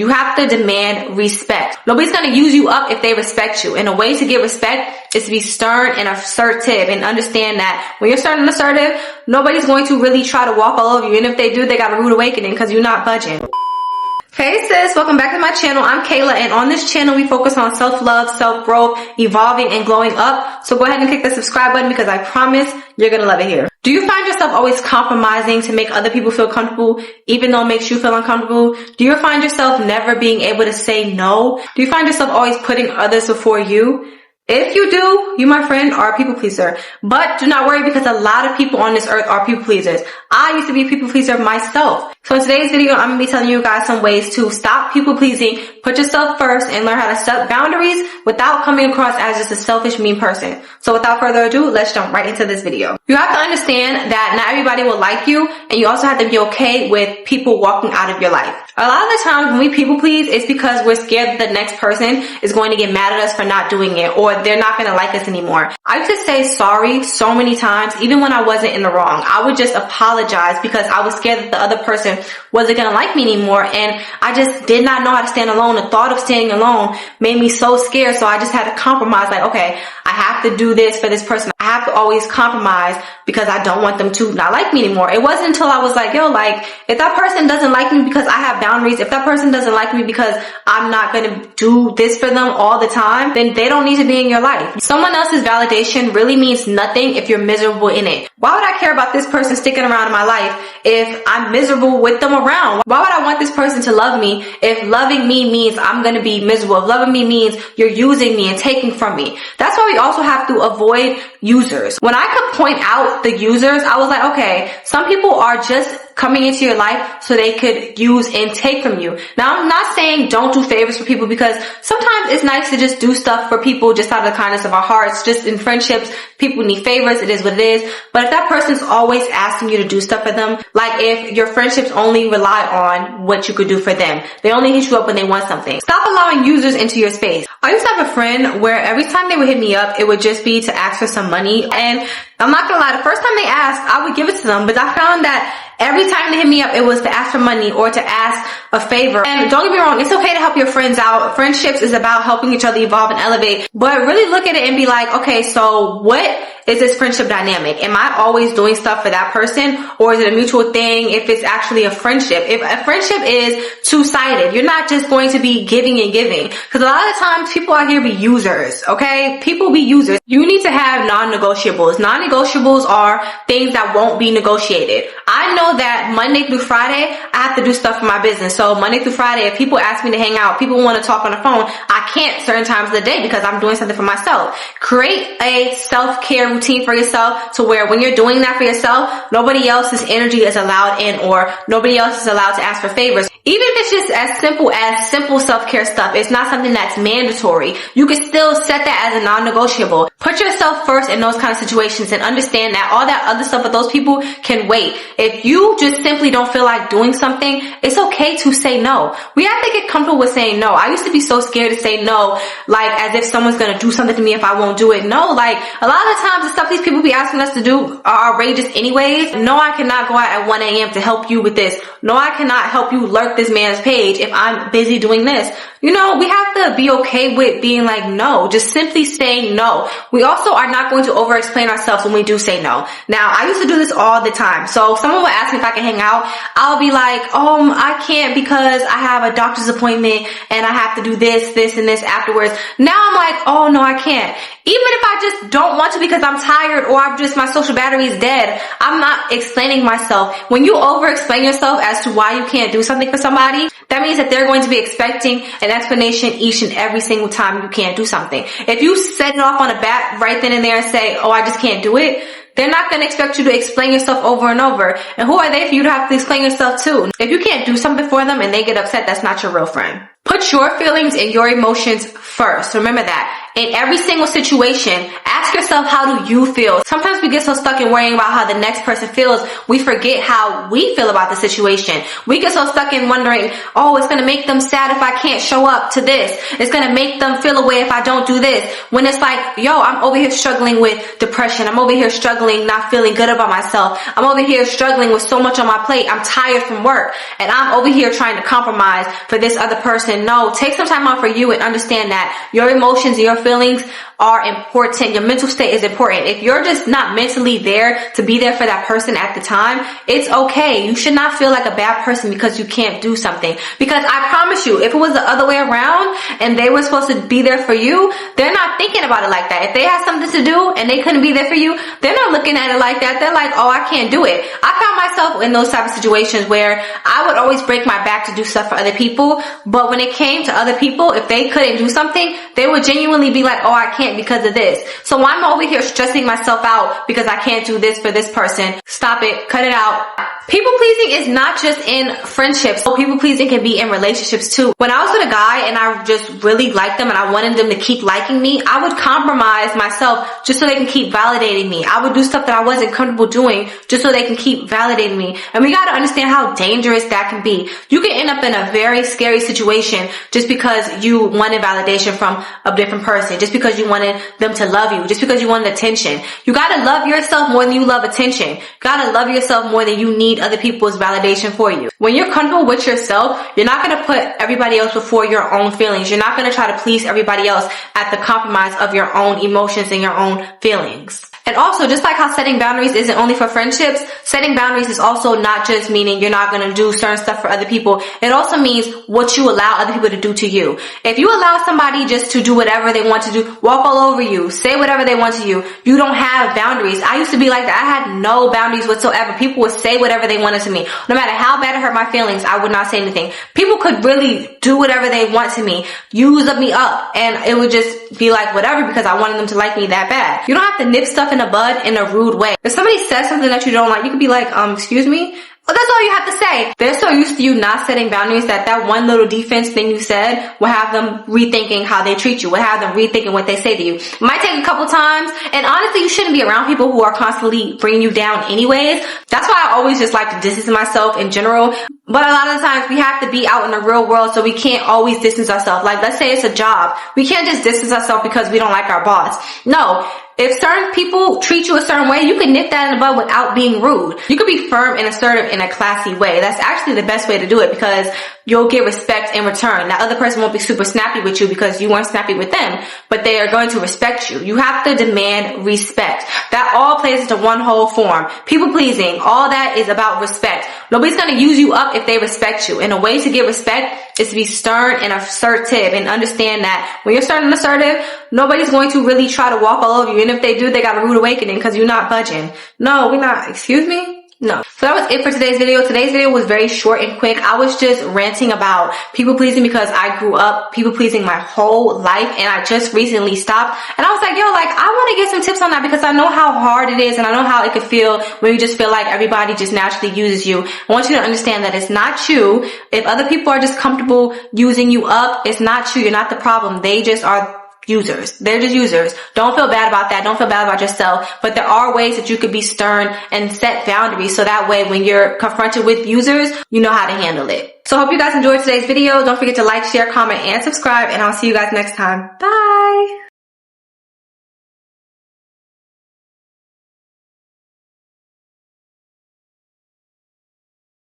You have to demand respect. Nobody's going to use you up if they respect you. And a way to get respect is to be stern and assertive, and understand that when you're stern and assertive, nobody's going to really try to walk all over you. And if they do, they got a rude awakening because you're not budging. Hey sis, welcome back to my channel. I'm Kayla, and on this channel we focus on self-love, self-growth, evolving, and glowing up. So go ahead and click the subscribe button because I promise you're gonna love it here. Do you find yourself always compromising to make other people feel comfortable, even though it makes you feel uncomfortable? Do you find yourself never being able to say no? Do you find yourself always putting others before you? If you do, you, my friend, are a people pleaser. But do not worry, because a lot of people on this earth are people pleasers. I used to be a people pleaser myself. So in today's video, I'm going to be telling you guys some ways to stop people pleasing, put yourself first, and learn how to set boundaries without coming across as just a selfish, mean person. So without further ado, let's jump right into this video. You have to understand that not everybody will like you, and you also have to be okay with people walking out of your life. A lot of the times when we people please, it's because we're scared that the next person is going to get mad at us for not doing it, or they're not going to like us anymore. I used to say sorry so many times, even when I wasn't in the wrong. I would just apologize because I was scared that the other person wasn't going to like me anymore, and I just did not know how to stand alone. The thought of standing alone made me so scared, so I just had to compromise. Like, okay, I have to do this for this person. I have to always compromise because I don't want them to not like me anymore. It wasn't until I was like, yo, like, if that person doesn't like me because I have boundaries, if that person doesn't like me because I'm not going to do this for them all the time, then they don't need to be in your life. Someone else's validation really means nothing if you're miserable in it. Why would I care about this person sticking around in my life if I'm miserable with them around? Why would I want this person to love me if loving me means I'm going to be miserable? If loving me means you're using me and taking from me? That's why we also have to avoid users. When I could point out the users, I was like, okay, some people are just coming into your life so they could use and take from you. Now, I'm not saying don't do favors for people, because sometimes it's nice to just do stuff for people just out of the kindness of our hearts. Just in friendships, people need favors. It is what it is. But if that person's always asking you to do stuff for them, like if your friendships only rely on what you could do for them, they only hit you up when they want something, stop allowing users into your space. I used to have a friend where every time they would hit me up, it would just be to ask for some money. And I'm not gonna lie, the first time they asked, I would give it to them, but I found that every time they hit me up, it was to ask for money or to ask a favor. And don't get me wrong, it's okay to help your friends out. Friendships is about helping each other evolve and elevate. But really look at it and be like, okay, so what is this friendship dynamic? Am I always doing stuff for that person, or is it a mutual thing if it's actually a friendship? If a friendship is two-sided, you're not just going to be giving and giving. Because a lot of times people out here be users, okay? People be users. You need to have non-negotiables. Non-negotiables are things that won't be negotiated. I know that Monday through Friday, I have to do stuff for my business. So Monday through Friday, if people ask me to hang out, people want to talk on the phone, I can't certain times of the day because I'm doing something for myself. Create a self-care routine for yourself to where when you're doing that for yourself, nobody else's energy is allowed in, or nobody else is allowed to ask for favors. Even if it's just as simple self-care stuff, it's not something that's mandatory. You can still set that as a non-negotiable. Put yourself first in those kind of situations and understand that all that other stuff with those people can wait. If you just simply don't feel like doing something, it's okay to say no. We have to get comfortable with saying no. I used to be so scared to say no, like as if someone's gonna do something to me if I won't do it. No, like a lot of the times the stuff these people be asking us to do are outrageous anyways. No, I cannot go out at 1 a.m. to help you with this. No, I cannot help you lurk this man's page if I'm busy doing this. You know, we have to be okay with being like no, just simply saying no. We also are not going to over-explain ourselves when we do say no. Now, I used to do this all the time. So someone would ask me if I can hang out. I'll be like, I can't because I have a doctor's appointment and I have to do this, and this afterwards. Now I'm like, oh no, I can't. Even if I just don't want to because I'm tired or my social battery is dead, I'm not explaining myself. When you over-explain yourself as to why you can't do something for somebody, that means that they're going to be expecting an explanation each and every single time you can't do something. If you set it off on a bat right then and there and say, oh, I just can't do it, they're not going to expect you to explain yourself over and over. And who are they for you to have to explain yourself to? If you can't do something for them and they get upset, that's not your real friend. Put your feelings and your emotions first. Remember that. in every single situation, ask yourself, how do you feel? Sometimes we get so stuck in worrying about how the next person feels, we forget how we feel about the situation. We get so stuck in wondering, oh, it's going to make them sad if I can't show up to this. It's going to make them feel away if I don't do this. When it's like, yo, I'm over here struggling with depression. I'm over here struggling, not feeling good about myself. I'm over here struggling with so much on my plate. I'm tired from work and I'm over here trying to compromise for this other person. No, take some time out for you and understand that your emotions and your feelings are important. Your mental state is important. If you're just not mentally there to be there for that person at the time, it's okay. You should not feel like a bad person because you can't do something. Because I promise you, if it was the other way around and they were supposed to be there for you, they're not thinking about it like that. If they had something to do and they couldn't be there for you, they're not looking at it like that. They're like, oh, I can't do it. I found myself in those type of situations where I would always break my back to do stuff for other people. But when it came to other people, if they couldn't do something, they would genuinely be like, oh, I can't because of this. So I'm over here stressing myself out because I can't do this for this person. Stop it. Cut it out. People pleasing is not just in friendships. People pleasing can be in relationships too. When I was with a guy and I just really liked them and I wanted them to keep liking me, I would compromise myself just so they can keep validating me. I would do stuff that I wasn't comfortable doing just so they can keep validating me. And we gotta understand how dangerous that can be. You can end up in a very scary situation just because you wanted validation from a different person, just because you wanted them to love you, just because you wanted attention. You gotta love yourself more than you love attention. You gotta love yourself more than you need other people's validation for you. When you're comfortable with yourself, you're not going to put everybody else before your own feelings. You're not going to try to please everybody else at the compromise of your own emotions and your own feelings. And also, just like how setting boundaries isn't only for friendships, setting boundaries is also not just meaning you're not going to do certain stuff for other people. It also means what you allow other people to do to you. If you allow somebody just to do whatever they want to do, walk all over you, say whatever they want to you, you don't have boundaries. I used to be like that. I had no boundaries whatsoever. People would say whatever they wanted to me. No matter how bad it hurt my feelings, I would not say anything. People could really do whatever they want to me, use me up, and it would just be like whatever because I wanted them to like me that bad. You don't have to nip stuff in the bud in a rude way. If somebody says something that you don't like, you could be like, excuse me? Well, that's all you have to say. They're so used to you not setting boundaries that one little defense thing you said will have them rethinking how they treat you, will have them rethinking what they say to you. It might take a couple times, and honestly, you shouldn't be around people who are constantly bringing you down anyways. That's why I always just like to distance myself in general. But a lot of the times we have to be out in the real world, so we can't always distance ourselves. Like, let's say it's a job. We can't just distance ourselves because we don't like our boss. No. If certain people treat you a certain way, you can nip that in the bud without being rude. You can be firm and assertive in a classy way. That's actually the best way to do it because you'll get respect in return. That other person won't be super snappy with you because you weren't snappy with them, but they are going to respect you. You have to demand respect. That all plays into one whole form. People pleasing, all that is about respect. Nobody's going to use you up if they respect you. And a way to get respect is to be stern and assertive and understand that when you're stern and assertive, nobody's going to really try to walk all over you. And if they do, they got a rude awakening because you're not budging. No, we're not. Excuse me? No. So that was it for today's video. Today's video was very short and quick. I was just ranting about people pleasing because I grew up people pleasing my whole life and I just recently stopped. And I was like, yo, I want to get some tips on that because I know how hard it is and I know how it could feel when you just feel like everybody just naturally uses you. I want you to understand that it's not you. If other people are just comfortable using you up, it's not you. You're not the problem. They just are users. They're just users. Don't feel bad about that. Don't feel bad about yourself. But there are ways that you could be stern and set boundaries so that way when you're confronted with users, you know how to handle it. So I hope you guys enjoyed today's video. Don't forget to like, share, comment, and subscribe, and I'll see you guys next time. Bye!